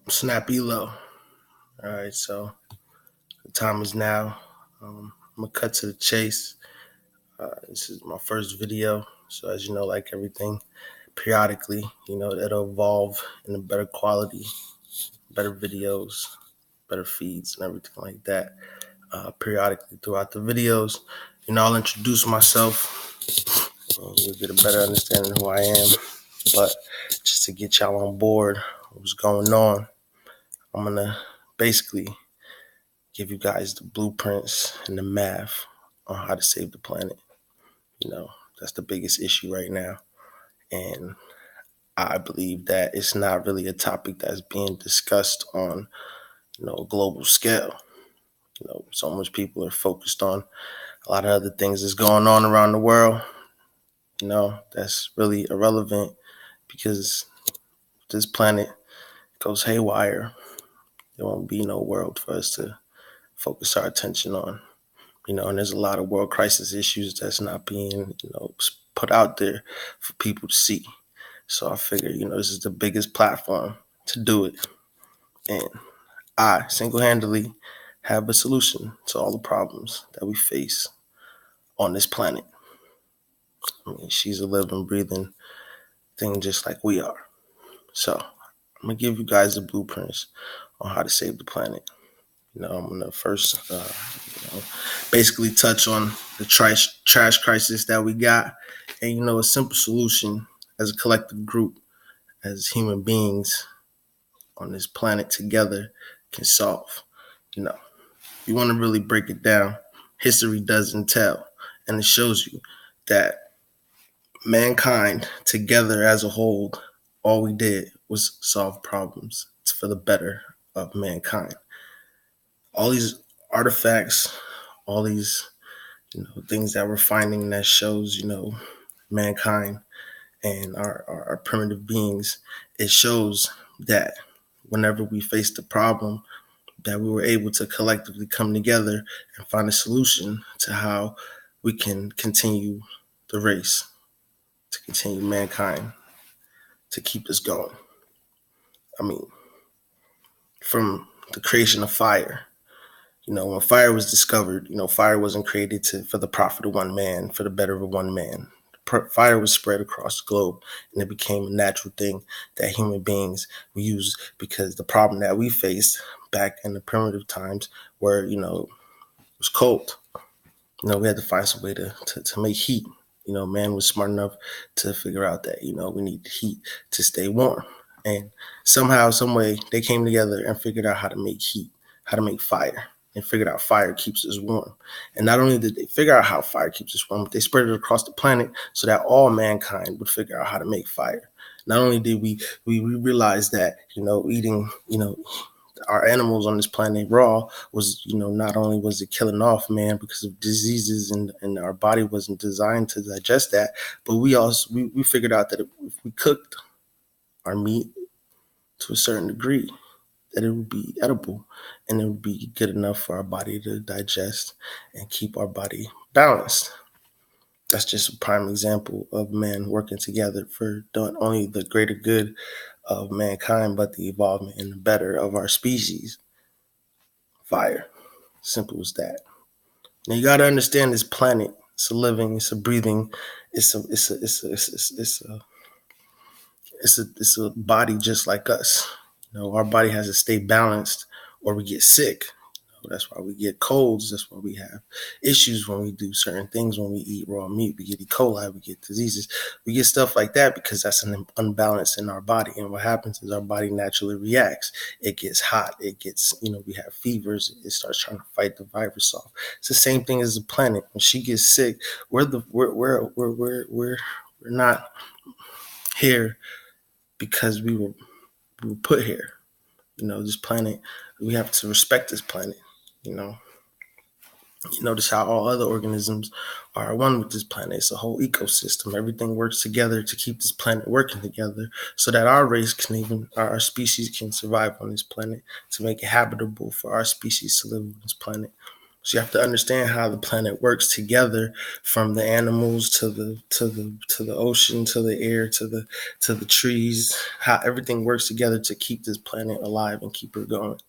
Snappy Low. All right, so the time is now. I'm gonna cut to the chase. This is my first video, so as you know, like everything, periodically, it'll evolve in a better quality, better videos, better feeds, and everything like that. Periodically throughout the videos, I'll introduce myself, and you'll get a better understanding of who I am. But just to get y'all on board, what's going on, I'm gonna basically give you guys the blueprints and the math on how to save the planet. That's the biggest issue right now. And I believe that it's not really a topic that's being discussed on, a global scale. So much people are focused on a lot of other things that's going on around the world, that's really irrelevant because this planet goes haywire. There won't be no world for us to focus our attention on. And there's a lot of world crisis issues that's not being, put out there for people to see. So I figure, this is the biggest platform to do it. And I single-handedly have a solution to all the problems that we face on this planet. She's a living, breathing thing just like we are. So I'm going to give you guys the blueprints on how to save the planet. I'm going to first, basically touch on the trash crisis that we got. And, a simple solution as a collective group, as human beings on this planet together can solve. You want to really break it down. History doesn't tell. And it shows you that mankind together as a whole, all we did was solve problems. It's for the better of mankind. All these artifacts, all these, things that we're finding that shows, mankind and our primitive beings, it shows that whenever we faced a problem, that we were able to collectively come together and find a solution to how we can continue the race, to continue mankind, to keep this going. From the creation of fire, when fire was discovered, fire wasn't created for the profit of one man, for the better of one man. Fire was spread across the globe, and it became a natural thing that human beings we use because the problem that we faced back in the primitive times where, it was cold. We had to find some way to make heat. Man was smart enough to figure out that, we need heat to stay warm. And somehow, some way, they came together and figured out how to make heat, how to make fire, and figured out fire keeps us warm. And not only did they figure out how fire keeps us warm, but they spread it across the planet so that all mankind would figure out how to make fire. Not only did we realize that, eating, our animals on this planet raw was, not only was it killing off man because of diseases and our body wasn't designed to digest that, but we also, we figured out that if we cooked our meat to a certain degree, that it would be edible and it would be good enough for our body to digest and keep our body balanced. That's just a prime example of man working together for not only the greater good of mankind, but the evolvement and the better of our species. Fire. Simple as that. Now you got to understand this planet. It's a living, it's a breathing, it's a body just like us. Our body has to stay balanced or we get sick. That's why we get colds. That's why we have issues when we do certain things. When we eat raw meat, we get E. coli, we get diseases. We get stuff like that because that's an unbalance in our body. And what happens is our body naturally reacts. It gets hot. It gets, we have fevers. It starts trying to fight the virus off. It's the same thing as the planet. When she gets sick, we're not here because we were put here. This planet, we have to respect this planet. You notice how all other organisms are one with this planet. It's a whole ecosystem. Everything works together to keep this planet working together so that our race our species can survive on this planet, to make it habitable for our species to live on this planet. So you have to understand how the planet works together, from the animals to the ocean, to the air, to the trees, how everything works together to keep this planet alive and keep it going.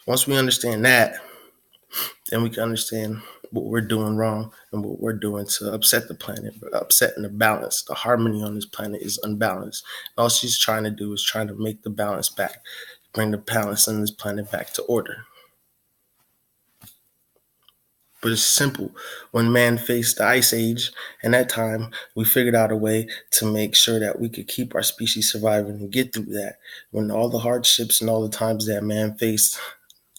Once we understand that, then we can understand what we're doing wrong and what we're doing to upset the planet, upsetting the balance. The harmony on this planet is unbalanced. All she's trying to do is trying to make the balance back, bring the balance on this planet back to order. But it's simple. When man faced the ice age, and that time we figured out a way to make sure that we could keep our species surviving and get through that. When all the hardships and all the times that man faced,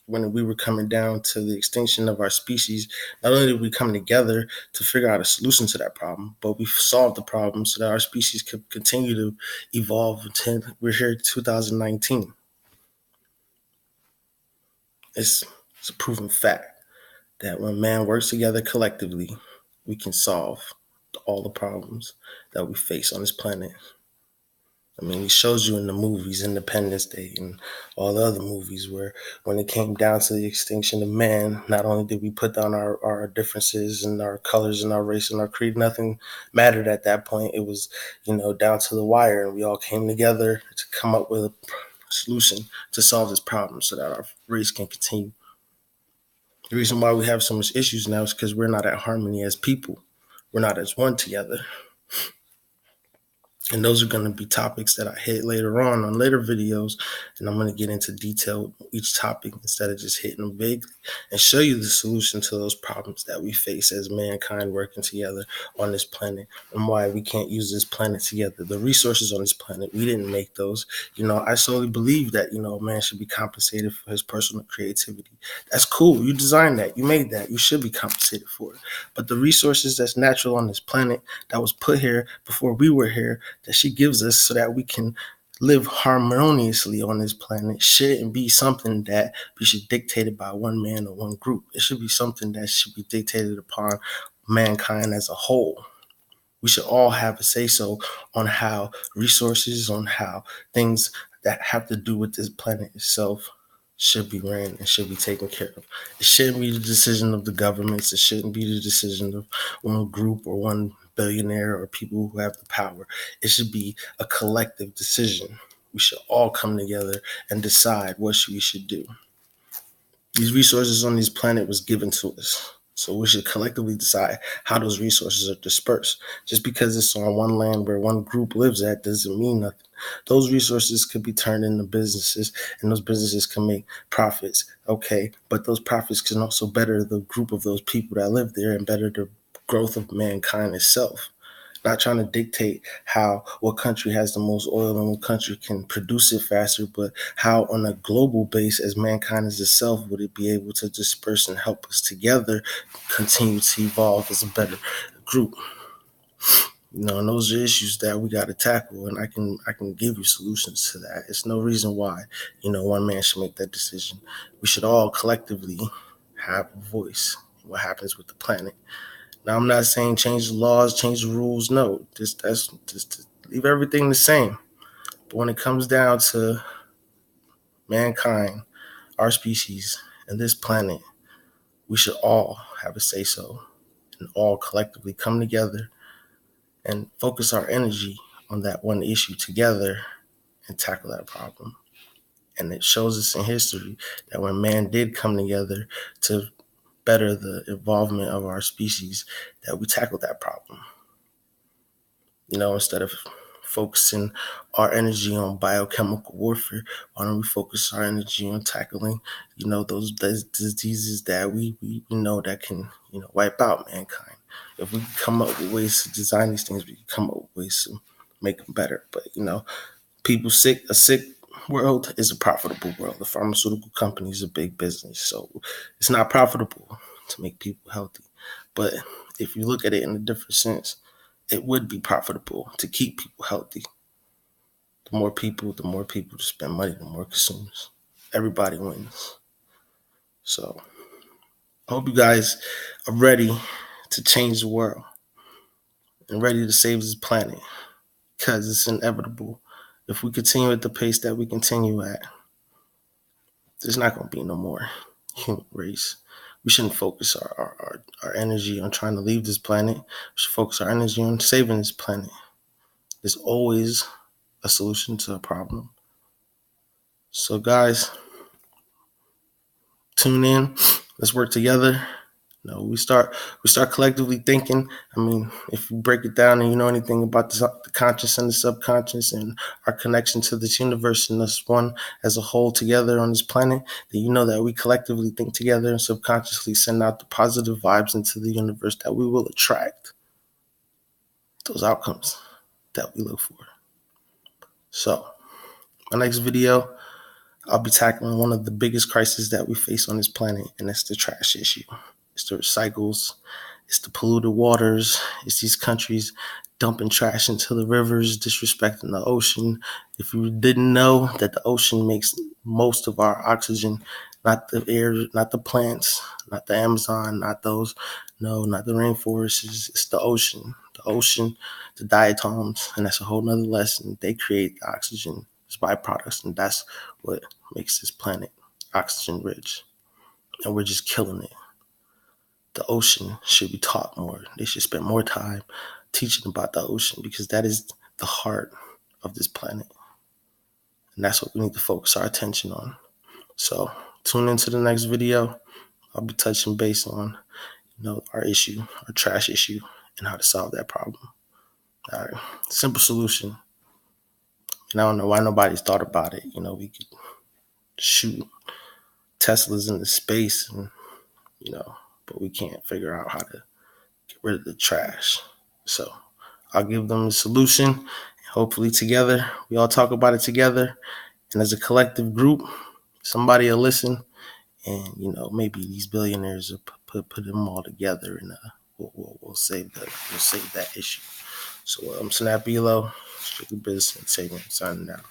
when we were coming down to the extinction of our species, not only did we come together to figure out a solution to that problem, but we solved the problem so that our species could continue to evolve until we're here in 2019. It's a proven fact that when man works together collectively, we can solve all the problems that we face on this planet. I mean, he shows you in the movies, Independence Day and all the other movies, where when it came down to the extinction of man, not only did we put down our differences and our colors and our race and our creed, nothing mattered at that point. It was, down to the wire, and we all came together to come up with a solution to solve this problem so that our race can continue. The reason why we have so much issues now is because we're not at harmony as people. We're not as one together. And those are going to be topics that I hit later on later videos. And I'm going to get into detail with each topic instead of just hitting them vaguely, and show you the solution to those problems that we face as mankind working together on this planet, and why we can't use this planet together. The resources on this planet, we didn't make those. I solely believe that, man should be compensated for his personal creativity. That's cool. You designed that. You made that. You should be compensated for it. But the resources that's natural on this planet, that was put here before we were here, that she gives us so that we can live harmoniously on this planet, shouldn't be something that we should dictated by one man or one group. It should be something that should be dictated upon mankind as a whole. We should all have a say-so on how resources, on how things that have to do with this planet itself should be ran and should be taken care of. It shouldn't be the decision of the governments. It shouldn't be the decision of one group or one billionaire or people who have the power. It should be a collective decision. We should all come together and decide what we should do. These resources on this planet was given to us. So we should collectively decide how those resources are dispersed. Just because it's on one land where one group lives at doesn't mean nothing. Those resources could be turned into businesses, and those businesses can make profits. Okay, but those profits can also better the group of those people that live there and better the growth of mankind itself. Not trying to dictate what country has the most oil and what country can produce it faster, but how on a global base, as mankind as itself, would it be able to disperse and help us together continue to evolve as a better group. And those are issues that we got to tackle, and I can give you solutions to that. It's no reason why one man should make that decision. We should all collectively have a voice in what happens with the planet. Now, I'm not saying change the laws, change the rules. No, just leave everything the same. But when it comes down to mankind, our species, and this planet, we should all have a say-so and all collectively come together and focus our energy on that one issue together and tackle that problem. And it shows us in history that when man did come together to better the involvement of our species, that we tackled that problem. Instead of focusing our energy on biochemical warfare, why don't we focus our energy on tackling, those diseases that we know that can, wipe out mankind. If we come up with ways to design these things, we can come up with ways to make them better. But, a sick world is a profitable world. The pharmaceutical company is a big business, so it's not profitable to make people healthy. But if you look at it in a different sense, it would be profitable to keep people healthy. The more people to spend money, the more consumers. Everybody wins. So I hope you guys are ready to change the world and ready to save this planet, because it's inevitable. If we continue at the pace that we continue at, there's not going to be no more. human race. We shouldn't focus our energy on trying to leave this planet. We should focus our energy on saving this planet. There's always a solution to a problem. So guys, tune in. Let's work together. We start collectively thinking. I mean, if you break it down and you know anything about the conscious and the subconscious and our connection to this universe and us one as a whole together on this planet, then you know that we collectively think together and subconsciously send out the positive vibes into the universe, that we will attract those outcomes that we look for. So, my next video, I'll be tackling one of the biggest crises that we face on this planet, and that's the trash issue. It's the recycles, it's the polluted waters, it's these countries dumping trash into the rivers, disrespecting the ocean. If you didn't know that the ocean makes most of our oxygen, not the air, not the plants, not the Amazon, not the rainforests, it's the ocean. The ocean, the diatoms, and that's a whole nother lesson. They create the oxygen as byproducts, and that's what makes this planet oxygen rich. And we're just killing it. The ocean should be taught more. They should spend more time teaching about the ocean, because that is the heart of this planet. And that's what we need to focus our attention on. So tune into the next video. I'll be touching base on, our issue, our trash issue, and how to solve that problem. All right. Simple solution. And I don't know why nobody's thought about it. We could shoot Teslas into space and, but we can't figure out how to get rid of the trash. So I'll give them a solution. Hopefully together, we all talk about it together. And as a collective group, somebody will listen. And, maybe these billionaires will put them all together, and we'll save that issue. So I'm Snap Elo, Strictly Business and Saving, signing out.